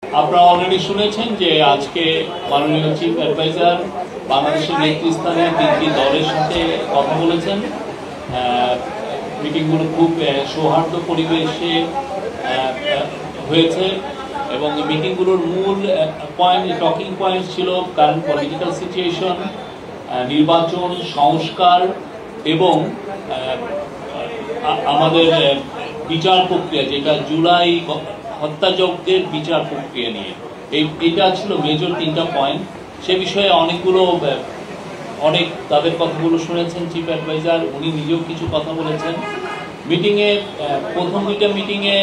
আপনারা অলরেডি শুনেছেন যে আজকে মাননীয় চিফ অ্যাডভাইজার বাংলাদেশের নেতৃস্থানীয় তিনটি দলের সাথে কথা বলেছেন। মিটিংগুলো খুব সৌহার্দ্য পরিবেশে হয়েছে এবং মিটিংগুলোর মূল টকিং পয়েন্ট ছিল কারেন্ট পলিটিক্যাল সিচুয়েশন, নির্বাচন, সংস্কার এবং আমাদের বিচার প্রক্রিয়া, যেটা জুলাই হত্যাযজ্ঞের বিচার প্রক্রিয়া নিয়ে। এইটা ছিল মেজর তিনটা পয়েন্ট। সে বিষয়ে অনেক তাদের কথাগুলো শুনেছেন চিফ অ্যাডভাইজার, উনি নিজেও কিছু কথা বলেছেন। মিটিংয়ে প্রথম দুইটা মিটিংয়ে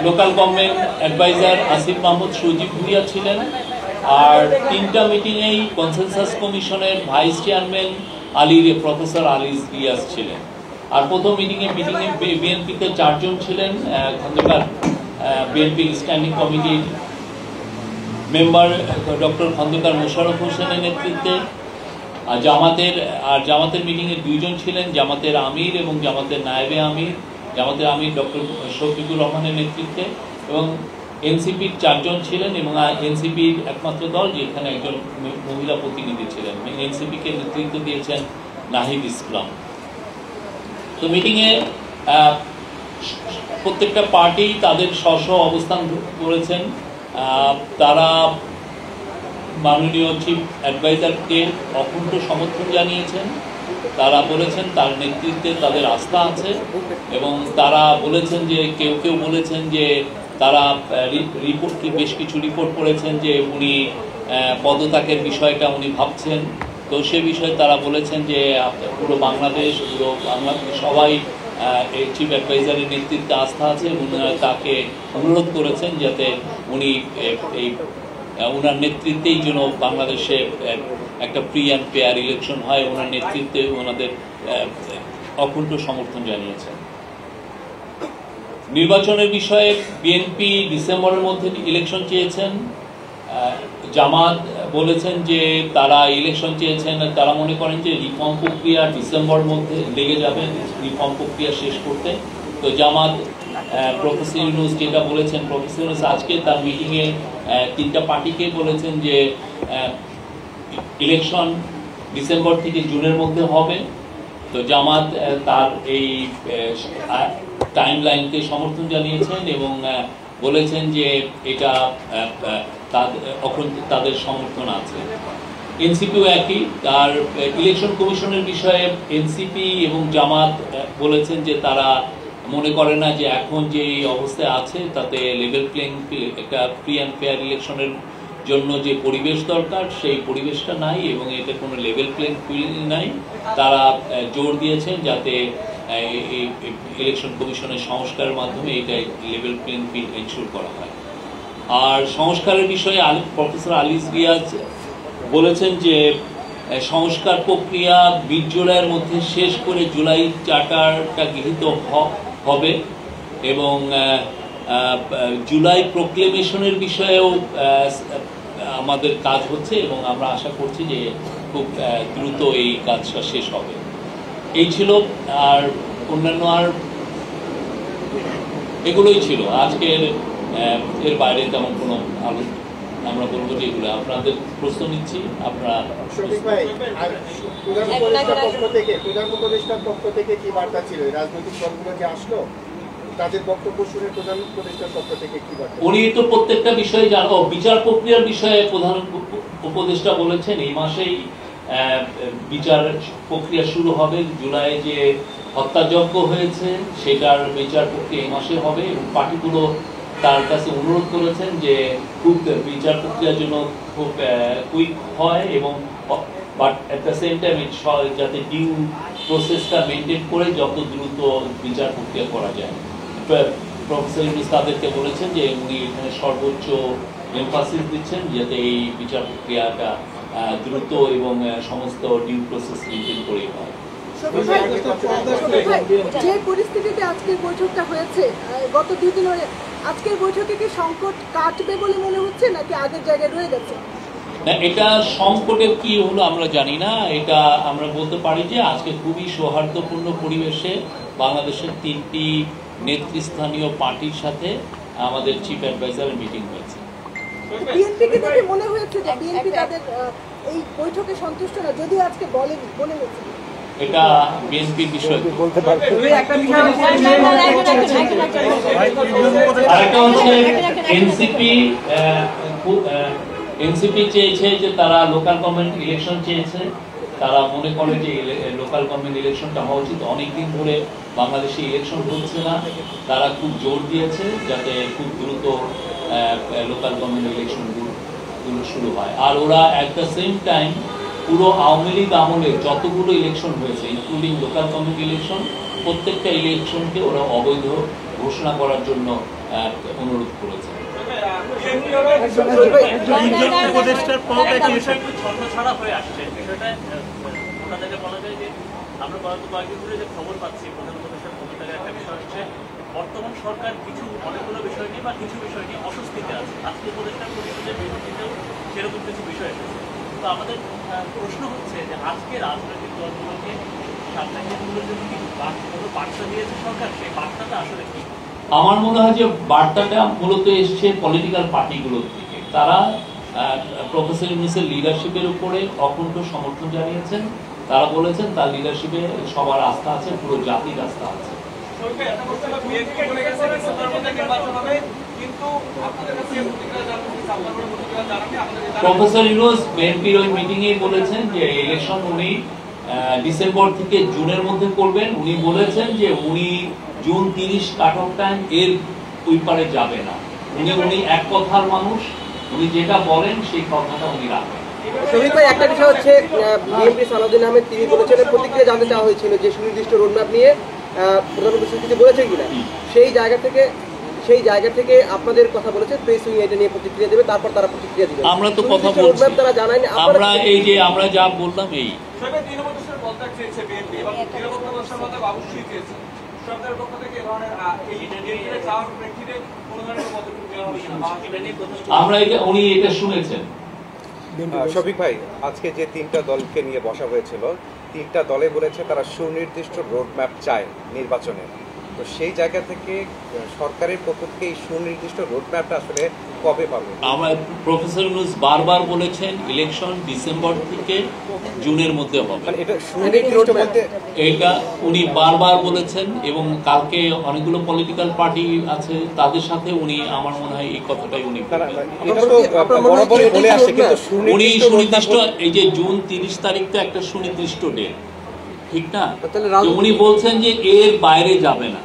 local government adviser Asif Mahmud Sajib Bhuiyan ছিলেন, আর তিনটা মিটিংয়েই কনসেনসাস কমিশনের vice chairman professor Ali Riaz ছিলেন। আর প্রথম মিটিংয়ে বিএনপিতে 4 জন ছিলেন, খন্দকার বিএনপি স্ট্যান্ডিং কমিটির মেম্বার ডক্টর খন্দকার মোশাররফ হোসেনের নেতৃত্বে। আর জামাতের মিটিংয়ে 2 জন ছিলেন, জামাতের আমির এবং জামাতের নায়েবে আমির। জামাতের আমির ডক্টর শফিকুর রহমানের নেতৃত্বে, এবং এনসিপির 4 জন ছিলেন, এবং এনসিপির একমাত্র দল যেখানে একজন মহিলা প্রতিনিধি ছিলেন। এনসিপিকে নেতৃত্ব দিয়েছেন নাহিদ ইসলাম। তো মিটিংয়ে প্রত্যেকটা পার্টি তাদের স্ব অবস্থান করেছেন। তারা মাননীয় চিফ অ্যাডভাইজারকে অকুণ্ঠ সমর্থন জানিয়েছেন। তারা বলেছেন তার নেতৃত্বে তাদের আস্থা আছে, এবং তারা বলেছেন যে কেউ বলেছেন যে তারা বেশ কিছু রিপোর্ট করেছেন যে উনি পদত্যাগের বিষয়টা উনি ভাবছেন। তো সে বিষয়ে তারা বলেছেন যে পুরো বাংলাদেশ সবাই এই চিফ অ্যাডভাইজারের নেতৃত্বে আস্থা আছে, তাকে অনুরোধ করেছেন যাতে উনি ওনার নেতৃত্বেই যেন বাংলাদেশে একটা ফ্রি অ্যান্ড ফেয়ার ইলেকশন হয়, ওনার নেতৃত্বে ওনাদের অকুণ্ঠ সমর্থন জানিয়েছেন। নির্বাচনের বিষয়ে বিএনপি ডিসেম্বরের মধ্যে ইলেকশন চেয়েছেন। জামাত বলেছেন যে তারা ইলেকশন চেয়েছেন, তারা মনে করেন যে রিফর্ম প্রক্রিয়া ডিসেম্বরের মধ্যে লেগে যাবে রিফর্ম প্রক্রিয়া শেষ করতে। তো জামাত প্রফেসর ইউনূস যেটা বলেছেন, প্রফেসর ইউনূস আজকে তার মিটিংয়ে 3টা পার্টিকে বলেছেন যে ইলেকশন ডিসেম্বর থেকে জুনের মধ্যে হবে। তো জামাত তার এই টাইম লাইনকে সমর্থন জানিয়েছেন এবং বলেছেন যে এটা তাদের সমর্থন আছে। এনসিপিও একই, তার ইলেকশন কমিশনের বিষয়ে এনসিপি এবং জামাত বলেছেন যে তারা মনে করে না যে এখন যে অবস্থায় আছে তাতে লেভেল প্লেইং একটা ফ্রি অ্যান্ড ফেয়ার ইলেকশনের জন্য যে পরিবেশ দরকার সেই পরিবেশটা নাই, এবং এটা কোনো লেভেল প্লেইং ফিল্ড নাই। তারা জোর দিয়েছেন যাতে ইলেকশন কমিশনের সংস্কারের মাধ্যমে এটা লেভেল প্লেইং ফিল্ড এনশিওর করা হয়। আর সংস্কারের বিষয়ে প্রফেসর আলী রিয়াজ বলেছেন যে সংস্কার প্রক্রিয়া 20 জুলাইয়ের মধ্যে শেষ করে জুলাই চার্টারটা গৃহীত হবে, এবং জুলাই প্রোক্লেমেশনের বিষয়েও আমাদের কাজ হচ্ছে, এবং আমরা আশা করছি যে খুব দ্রুত এই কাজটা শেষ হবে। এই ছিল, আর অন্যান্য আর এগুলোই ছিল আজকের। এর বাইরে তেমন কোনো আমরা বলবো যে এগুলো আপনাদের প্রশ্ন নিচ্ছি। আপনারা পক্ষ থেকে কি বার্তা ছিল? রাজনৈতিক দলগুলো কি আসলো, তাদের বক্তব্য শুনে প্রধান উপদেষ্টার পক্ষ থেকে কি বার্তা? উনি তো প্রত্যেকটা বিষয়ে জানো, বিচার প্রক্রিয়ার বিষয়ে প্রধান উপদেষ্টা বলেছেন এই মাসেই বিচার প্রক্রিয়া শুরু হবে। জুলাই যে হত্যাযজ্ঞ হয়েছে সেটার বিচার প্রক্রিয়া এই মাসে হবে, এবং পার্টিগুলো তার কাছে অনুরোধ করেছেন যে খুব বিচার প্রক্রিয়ার জন্য খুব কুইক হয়, এবং but at the same time যাতে ডিউ প্রসেসটা মেনটেন করে যত দ্রুত বিচার প্রক্রিয়া করা যায়। প্রফেসর ইউনূস তাদেরকে বলেছেন যে উনি এখানে সর্বোচ্চ এমফাসিস দিচ্ছেন যাতে এই বিচার প্রক্রিয়াটা দ্রুত এবং সমস্ত ডিউ প্রসেস মেনটেন করে হয়। যে পরিস্থিতিতে আজকের বৈঠকটা হয়েছে, গত 2 দিন ধরে আজকের বৈঠকে কি সংকট কাটবে বলে মনে হচ্ছে, নাকি আগের জায়গায় রয়ে গেছে? না, এটা সংকটের কি হলো আমরা জানি না। এটা আমরা বলতে পারি যে আজকে খুবই সৌহার্দ্যপূর্ণ পরিবেশে বাংলাদেশের 3টি নেতৃস্থানীয় পার্টির সাথে আমাদের চিফ অ্যাডভাইজারের মিটিং হয়েছে। বিএনপিকে দেখে মনে হয়েছে যে বিএনপি তাদের এই বৈঠকে সন্তুষ্ট না, যদিও আজকে বলে হয়েছে এটা বিএনপির বিষয়। আরেকটা হচ্ছে এনসিপি চেয়েছে যে তারা লোকাল গভর্নমেন্ট ইলেকশন চেয়েছে। তারা মনে করে যে লোকাল গভর্নমেন্ট ইলেকশনটা হওয়া উচিত। অনেকদিন ধরে বাংলাদেশে ইলেকশন হচ্ছে না, তারা খুব জোর দিয়েছে যাতে খুব দ্রুত লোকাল গভর্নমেন্ট ইলেকশনগুলো শুরু হয়। আর ওরা অ্যাট দ্য সেম টাইম পুরো আওয়ামী লীগ আমলে যতগুলো ইলেকশন হয়েছে ইনক্লুডিং লোকাল গভর্নমেন্ট ইলেকশন, প্রত্যেকটা ইলেকশনকে ওরা অবৈধ ঘোষণা করার জন্য অনুরোধ করেছে। বর্তমান সরকার অনেকগুলো বিষয় নিয়ে বা কিছু বিষয় নিয়ে অস্বস্তিতে আছে। আজকে উপদেষ্টা পরিষদের বিরোধিতাও সেরকম কিছু বিষয় এসেছে। তো আমাদের প্রশ্ন হচ্ছে যে আজকে রাজনৈতিক দলগুলোকে সাংবাদিকগুলোর জন্য কি কোনো বার্তা দিয়েছে সরকার, সেই বার্তাটা আসলে কি? আমার মনে হয় যে বার্তাটা মূলত এসছে পলিটিক্যাল পার্টিগুলোর থেকে। তারা প্রফেসর ইউনূসের লিডারশিপের উপরে অকুণ্ঠ সমর্থন জানিয়েছেন। তারা বলেছেন তার লিডারশিপে সবার আস্থা আছে, পুরো জাতির আস্থা আছে। প্রফেসর ইউনূস বিএনপির ওই মিটিংয়ে বলেছেন যে ইলেকশন উনি ডিসেম্বর থেকে জুনের মধ্যে করবেন। উনি বলেছেন যে উনি জুন 30 কাট অফ টাইম এর ওই পারে যাবে না। উনি এক কথার মানুষ, উনি যেটা বলেন সেই কথাটা উনি রাখেন। শফিক ভাই, একটা বিষয় হচ্ছে বিএনপি সালাউদ্দিন আহমেদ তিনি বলেছিলেন, প্রতিক্রিয়া জানতে চাওয়া হয়েছিল যে সুনির্দিষ্ট রোডম্যাপ নিয়ে প্রধানমন্ত্রী কিছু বলেছেন কিনা। সেই জায়গা থেকে আপনাদের কথা বলেছে প্রেস উইং এটা নিয়ে প্রতিক্রিয়া দেবে, তারপর তারা প্রতিক্রিয়া দিবে। আমরা তো কথা বলছি, রোডম্যাপ তারা জানায়নি। আমরা এই যে আমরা যা বললাম এই আমরা উনি এটা শুনেছেন। শফিক ভাই, আজকে যে 3টা দলকে নিয়ে বসা হয়েছিল, 3টা দলে বলেছে তারা সুনির্দিষ্ট রোডম্যাপ চায় নির্বাচনে। তো সেই জায়গা থেকে সরকারের পক্ষ থেকে এই সুনির্দিষ্ট রোডম্যাপটা আসলে কবে পাবে? আমার প্রফেসর ইউনূস বারবার বলেছেন ইলেকশন ডিসেম্বর থেকে জুনের মধ্যে হবে। এটা সুনির্দিষ্ট বলতে এইটা উনি বারবার বলেছেন এবং কালকে অনেকগুলো পলিটিক্যাল পার্টি আছে তাদের সাথে উনি আমার মনে হয় এই কথাটাই উনি উনি সুনির্দিষ্ট এই যে জুন 30 তারিখ তো একটা সুনির্দিষ্ট ডেট, ঠিক না? উনি বলছেন যে এর বাইরে যাবে না,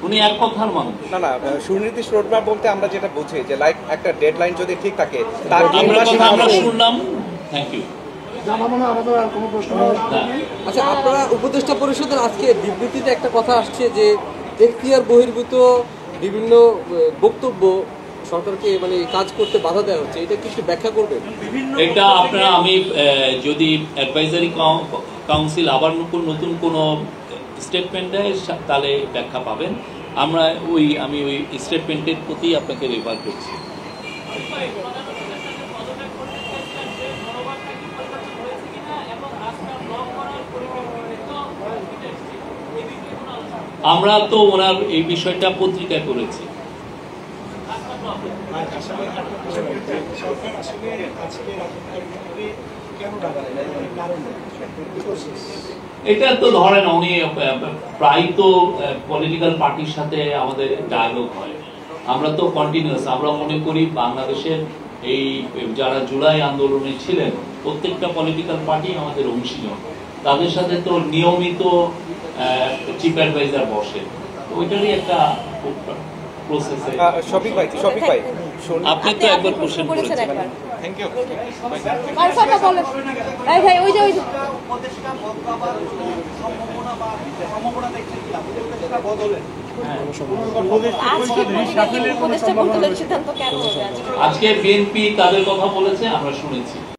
উনি এক কথার মানুষ। না, সুনির্দিষ্ট রোডম্যাপ বলতে আমরা যেটা বুঝি যে লাইক একটা ডেডলাইন যদি ঠিক থাকে তার আমরা শুনলাম। Thank you. আচ্ছা, আপনারা উপদেষ্টা পরিষদের আজকে বিবৃতিতে একটা কথা আসছে যে এখতিয়ার বহির্ভূত বিভিন্ন বক্তব্য সরকারকে মানে কাজ করতে বাধা দেওয়া হচ্ছে, এটা কিছু ব্যাখ্যা করবেন? এটা আপনারা আমি যদি অ্যাডভাইজারি কাউন্সিল আবার নতুন কোনো স্টেটমেন্ট দেয় তাহলে ব্যাখ্যা পাবেন। আমি ওই স্টেটমেন্টের প্রতি আপনাকে রেফার করছি। আমরা তো ওনার এই বিষয়টা পত্রিকায় করেছি। এটা তো ধরেন উনি প্রায় তো পলিটিক্যাল পার্টির সাথে আমাদের ডায়ালগ হয়, আমরা তো কন্টিনিউয়াস। আমরা মনে করি বাংলাদেশের এই যারা জুলাই আন্দোলনে ছিলেন প্রত্যেকটা পলিটিক্যাল পার্টি আমাদের অংশীজন, তাদের সাথে তো নিয়মিত চিফ অ্যাডভাইজার বসে, ওইটারই একটা প্রসেসে। শফিক ভাই আপনি তো একবার কোশ্চেন করেছেন। Thank you. আজকে বিএনপি তাদের কথা বলেছে, আমরা শুনেছি।